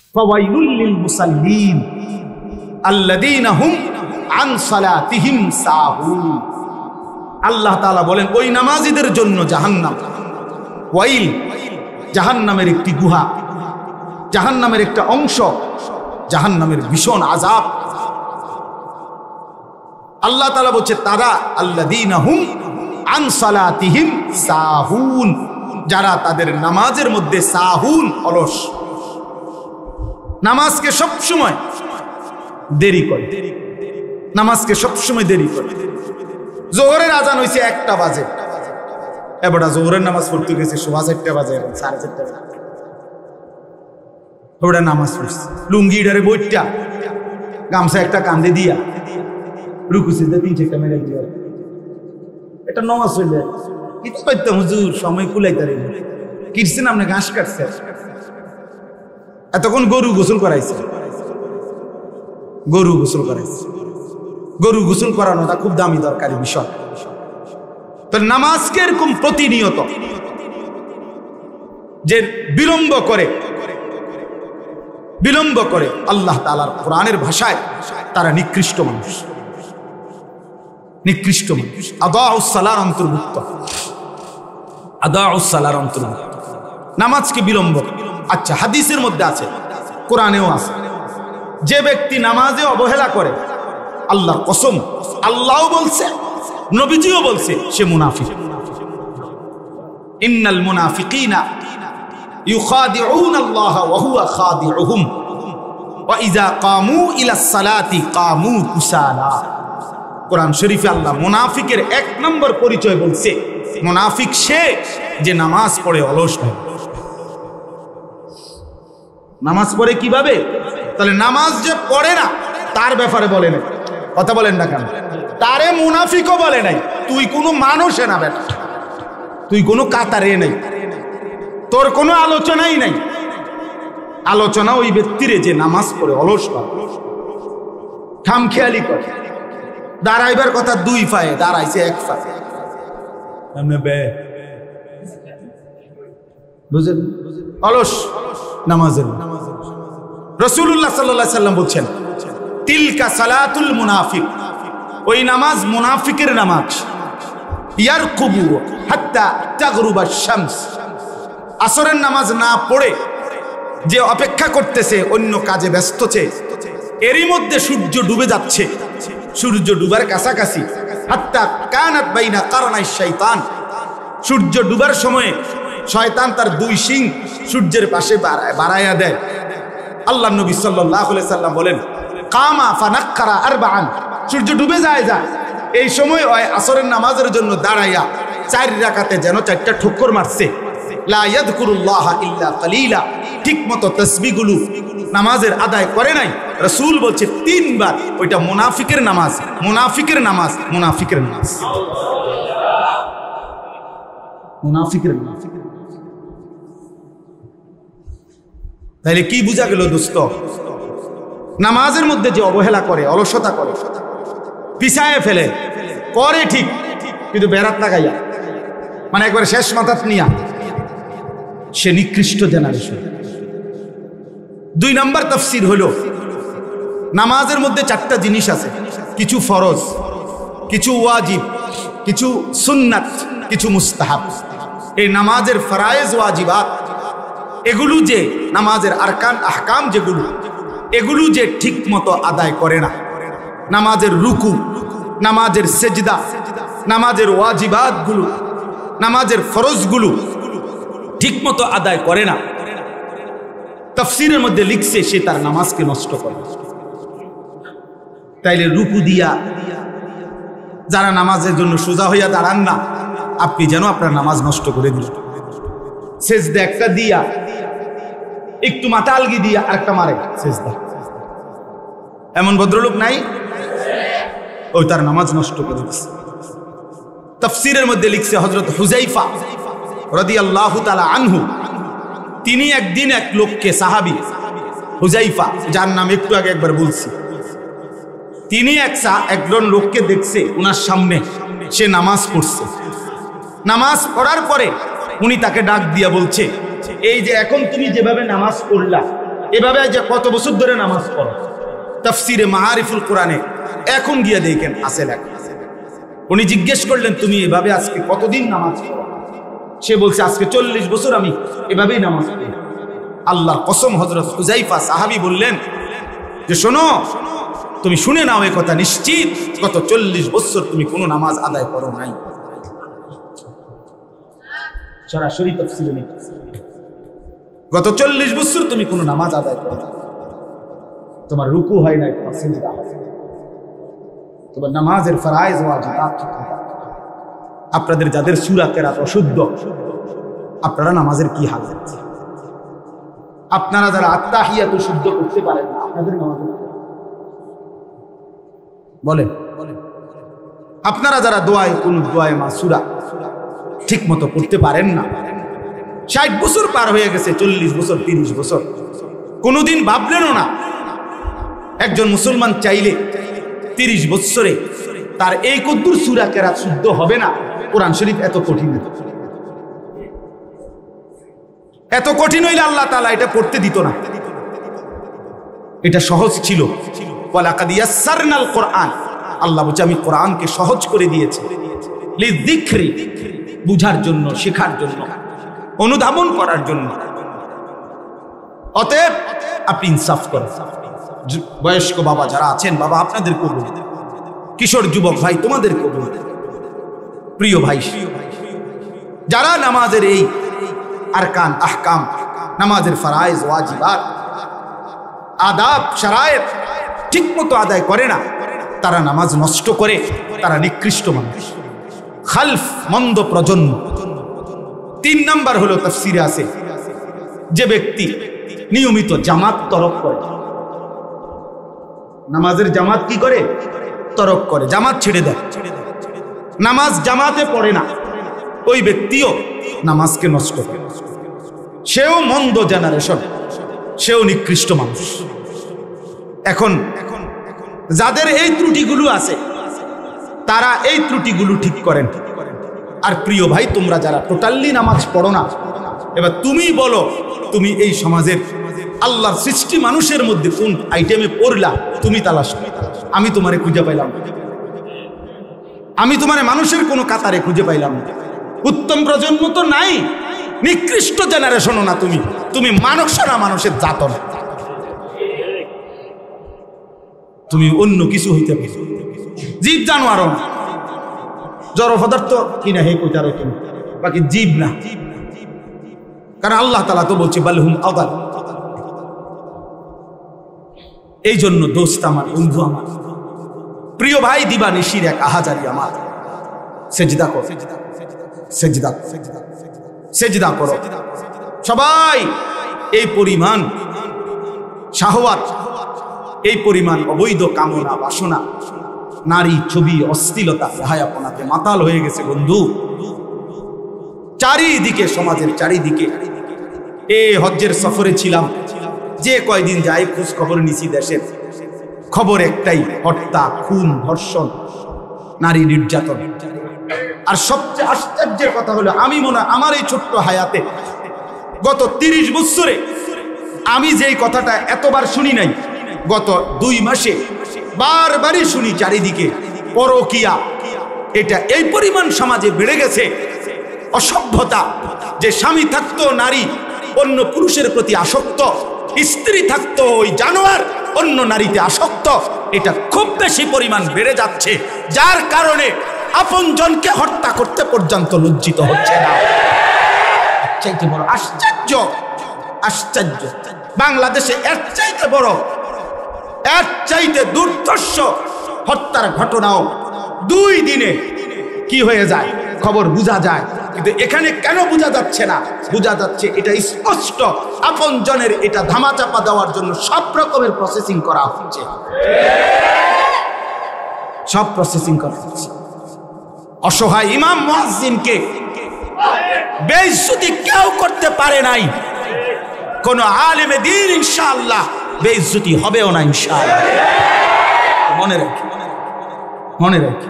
ফাওয়াইলুল লিল মুসাল্লিন আল্লাযীনা হুম আন সালাতিহিম সাহুন। আল্লাহ তাআলা বলেন ওই নামাজীদের জন্য জাহান্নাম। ওয়াইল জাহান্নামের একটি গুহা, জাহান্নামের একটা অংশ, জাহান্নামের ভীষণ আযাব। আল্লাহ তাআলা বলছে তারা আল্লাযীনা হুম আন সালাতিহিম সাহুন, যারা তাদের নামাজের মধ্যে সাহুন, অলস, নামাজকে সবসময় দেরি করে, নামাজকে সবসময় দেরি করে। জোহরের আজান হইছে 1টা বাজে, এবারে জোহরের নামাজ পড়তে গেছে 4:30 বাজে, 4:30 বাজে ওটা নামাজ পড়ছে, লুঙ্গি ডারে বইটা গামছা একটা কান্দে দিয়া রুকুসে 3-4টা মেরে দিয়া, এটা নামাজ হইলে কিছু পাইতাম হুজুর, সময় কুলাইতারে কিরছেন আপনি, ঘাস কাটছে, এতক্ষণ গরু গোসল করাইছে, গরু গোসল করাইছে। গরু গোসল করানোটা খুব দামি দরকারি বিষয়। তো নামাজকে এরকম প্রতিনিয়ত যে বিলম্ব করে আল্লাহ তাআলার কোরআনের ভাষায় তারা নিকৃষ্ট মানুষ, নিকৃষ্ট মানুষ। আদাউস সালার অন্তর্ভুক্ত, আদাউস সালার অন্তর্ভুক্ত নামাজকে বিলম্ব। আচ্ছা, হাদিসের মধ্যে আছে, কোরআনেও আছে, যে ব্যক্তি নামাজে অবহেলা করে, আল্লাহর কসম, আল্লাহও বলছে, নবীজিও বলছে, সে মুনাফিক। ইন্নাল মুনাফিকিনা ইউখাদিউনা আল্লাহ ওয়া হুয়া খাদিউহুম ওয়া ইযা কামু ইলাস সালাতি কামু কুসালা। কোরআন শরীফে আল্লাহ মুনাফিকের 1 নম্বর পরিচয় বলছে, মুনাফিক সে যে নামাজ পড়ে অলস হয়। নামাজ পড়ে কিভাবে? তাহলে নামাজ যে পড়ে না তার ব্যাপারে বলে না, কথা বলেন না কেন? তারে মুনাফিকও বলে নাই। তুই কোনো মানুষে না বেটা, তুই কোনো কাতারে নাই, তোর কোনো আলোচনাই নাই। আলোচনা ওই ব্যক্তিরে যে নামাজ পড়ে অলস হয়, খামখেয়ালি করে, দাঁড়াইবার কথা 2 পায়ে, দাঁড়াইছে 1 পায়ে, বুঝলেন? অলস নামাজের। রাসূলুল্লাহ সাল্লাল্লাহু আলাইহি সাল্লাম বলছেন, তিলকা সালাতুল মুনাফিক, ওই নামাজ মুনাফিকের নামাজ। ইয়ারকুবু হাত্তা তাগরুবা শামস, আসরের নামাজ না পড়ে যে অপেক্ষা করতেছে, অন্য কাজে ব্যস্তছে, এরই মধ্যে সূর্য ডুবে যাচ্ছে, সূর্য ডুবার কাছাকাছি। হাত্তা কানাত বাইনা কারনাই শয়তান, সূর্য ডুবার সময়ে শয়তান তার 2 শিং সূর্যের পাশে বাড়াইয়া দেয়। আল্লাহ নবী সাল্লাল্লাহু আলাইহি সাল্লাম বলেন, কামা ফানাক্কারা আরবাআন, সূর্য ডুবে যায়, এই সময় ওই আসরের নামাজের জন্য দাঁড়াইয়া 4 রাকাতে যেন 4টা ঠোক্কর মারছে। লা ইয়াযকুরুল্লাহ ইল্লা কালিলা, ঠিকমতো তাসবিহগুলো নামাজের আদায় করে নাই। রাসূল বলছে 3 বার, ওইটা মুনাফিকের নামাজ, মুনাফিকের নামাজ, মুনাফিকের নামাজ, মুনাফিকের নামাজ। তাহলে কি বোঝা গেল দোস্ত? নামাজের মধ্যে যে অবহেলা করে, অলসতা করে, পিছায় ফেলে, করে ঠিক, কিন্তু বেরাত লাগাইয়া, মানে একবার শেষ মাথাত নিয়া, সে নিকৃষ্ট জেনারেশন। 2 নম্বর তাফসীর হলো, নামাজের মধ্যে 4টা জিনিস আছে, কিছু ফরজ, কিছু ওয়াজিব, কিছু সুন্নাত, কিছু মুস্তাহাব। এই নামাজের ফরায়েজ ওয়াজিবাত, এগুলো যে নামাজের আরকান আহকাম যেগুলো, এগুলো যে ঠিক মতো আদায় করে না, নামাজের রুকু, নামাজের সেজদা, নামাজের ওয়াজিবাতগুলো, নামাজের ফরজগুলো ঠিক মতো আদায় করে না, তাফসীরের মধ্যে লিখছে সে তার নামাজকে নষ্ট করে। তাইলে রুকু দিয়া যারা নামাজের জন্য সোজা হইয়া দাঁড়ান না, আপনি যেন আপনার নামাজ নষ্ট করে দিলেন। সেজদা একটা দিয়া, একটু মাথা আলগি দিয়া আরেকটা মারে সেজদা, এমন ভদ্রলোক নাই? ওই তার নামাজ নষ্ট করে দিচ্ছে। তাফসীরের মধ্যে লিখছে হযরত হুযায়ফা রাদিয়াল্লাহু তাআলা আনহু, তিনি একদিন এক লোককে, সাহাবী হুযায়ফা, যার নাম একটু আগে একবার বলছি, তিনি একজন লোককে দেখছে ওনার সামনে, সে নামাজ পড়ছে। নামাজ পড়ার পরে উনি তাকে ডাক দিয়া বলছে, এই যে এখন তুমি যেভাবে নামাজ পড়লা, এভাবে যে কত বছর ধরে নামাজ পড়ো, তাফসিরে মাআরিফুল কোরআনে এখন গিয়ে দেখেন আছে লেখা। উনি জিজ্ঞেস করলেন তুমি এভাবে আজকে কতদিন নামাজ পড়ো? সে বলছে আজকে 40 বছর আমি এভাবেই নামাজ পড়ি। আল্লাহর কসম, হযরত হুযায়ফা সাহাবী বললেন যে শোনো, তুমি শুনে নাও এই কথা, নিশ্চিত গত 40 বছর তুমি কোনো নামাজ আদায় করো নাই। সরাসরি তাফসীরে লিখেছে গত 40 বছর তুমি কোনো নামাজ আদায় করো না, তোমার রুকু হয় নাই, তোমার সিজদা হয় নাই, তোমার নামাজের ফরআইজ ওয়াজিবাত ঠিক না। আপনাদের যাদের সূরা কেরাত অশুদ্ধ, আপনারা নামাজের কি হাল আছে? আপনারা যারা আত্তাহিয়াত শুদ্ধ করতে পারেন না, আপনাদের নামাজের বলেন। আপনারা যারা দোয়ায় কোন দোয়ায় মাসুরা ঠিক মতো করতে পারেন না, 60 বছর পার হয়ে গেছে, 40 বছর 30 বছর, কোনোদিন ভাবলেনও না একজন মুসলমান চাইলে 30 বছরে তার এই কদ্দুর সূরা কেরাত শুদ্ধ হবে না। কোরআন শরীফ এত কঠিন, এত কঠিন হইলে আল্লাহ তাআলা এটা পড়তে দিত না। এটা সহজ ছিল। ওয়ালাকাদ ইয়াসসারনাল কোরআন, আল্লাহ বলছে আমি কোরআনকে সহজ করে দিয়েছি, লিযিকরি, বুঝার জন্য, শেখার জন্য, অনুধাবন করার জন্য। অতএব আপনি ইনসাফ করেন। বয়স্ক বাবা যারা আছেন, বাবা আপনাদের কবুল, কিশোর যুবক ভাই তোমাদের কবুল, প্রিয় ভাই যারা নামাজের এই আরকান আহকাম, নামাজের ফরআইজ ওয়াজিবাত, আদাব শারায়েত ঠিক মতো আদায় করে না, তারা নামাজ নষ্ট করে, তারা নিকৃষ্ট মানুষ, খালফ, মন্দ প্রজন্ম। 3 নাম্বার হলো তাফসীরে আছে, যে ব্যক্তি নিয়মিত জামাত তরক করে, নামাজের জামাত কি করে? তরক করে, জামাত ছেড়ে দেয়, নামাজ জামাতে পড়ে না, ওই ব্যক্তিও নামাজকে নষ্ট করে। সেও মন্দ জেনারেশন, সেও নিকৃষ্ট মানুষ। এখন যাদের এই ত্রুটিগুলো আছে, তারা এই ত্রুটিগুলো ঠিক করেন। আর প্রিয় ভাই তোমরা যারা টোটালি নামাজ পড়ো না, এবার তুমি বলো তুমি এই সমাজের আল্লাহর সৃষ্টি মানুষের মধ্যে কোন আইটেমে পড়লা, তুমি তালাশ করো। আমি তোমারে খুঁজে পাইলাম, আমি তোমারে মানুষের কোনো কাতারে খুঁজে পাইলাম না। উত্তম প্রজন্ম তো নাই, নিকৃষ্ট জেনারেশনও না, তুমি মানুষ না, মানুষের জাত না, তুমি অন্য কিছু হইতে পারো, জীব জানোয়ারও না, জড় পদার্থ কিনা হে কোটারও কিনা, বাকি জীব না। কারণ আল্লাহ তাআলা তো বলছে বালহুম আদাল। এই জন্য দোস্ত আমার, বন্ধু আমার, প্রিয় ভাই, দিবানিশির এক আহাজারি আমার, সেজদা করো, সেজদা, সেজদা করো সবাই। এই পরিমাণ শাহওয়াত, এই পরিমাণ অবৈধ কামনা বাসনা, নারী, ছবি, অশ্লীলতা, হায়াপনাতে মাতাল হয়ে গেছে বন্ধু চারিদিকে, সমাজের চারিদিকে। হজ্জের সফরে ছিলাম, যে কয়দিন যাই খোঁজ খবর নিছি, দেশের খবর একটাই, হত্যা, খুন, ধর্ষণ, নারী নির্যাতন। আর সবচেয়ে আশ্চর্যের কথা হলো, আমি মনে হয় আমার এই ছোট্ট হায়াতে গত 30 বছরে আমি যেই কথাটা এতবার শুনি নাই, গত 2 মাসে বারবারই শুনি চারিদিকে পরকিয়া। এটা এই পরিমাণ সমাজে বেড়ে গেছে, অসভ্যতা, যে স্বামী থাকতো নারী অন্য পুরুষের প্রতি আসক্ত, স্ত্রী থাকতো ওই জানোয়ার অন্য নারীতে আসক্ত। এটা খুব বেশি পরিমাণ বেড়ে যাচ্ছে, যার কারণে আপনজনকে হত্যা করতে পর্যন্ত লজ্জিত হচ্ছে না। চাইতে বড় আশ্চর্য, আশ্চর্য বাংলাদেশে এর চাইতে বড়, এর চাইতে দুর্ধর্ষ হত্যার ঘটনাও 2 দিনে কি হয়ে যায় খবর বোঝা যায়। কিন্তু এখানে কেন বোঝা যাচ্ছে না? বোঝা যাচ্ছে এটা স্পষ্ট, আপনজনের এটা ধামাচাপা দেওয়ার জন্য সব রকমের প্রসেসিং করা হচ্ছে, সব প্রসেসিং করা হচ্ছে। অসহায় ইমাম মুয়াজ্জিনকে বেইজ্জতি কেউ করতে পারে নাই, কোন আলেমে দ্বীন ইনশাআল্লাহ বেইজ্জতি হবেও না ইনশাআল্লাহ। মনে রাখি, মনে রাখি।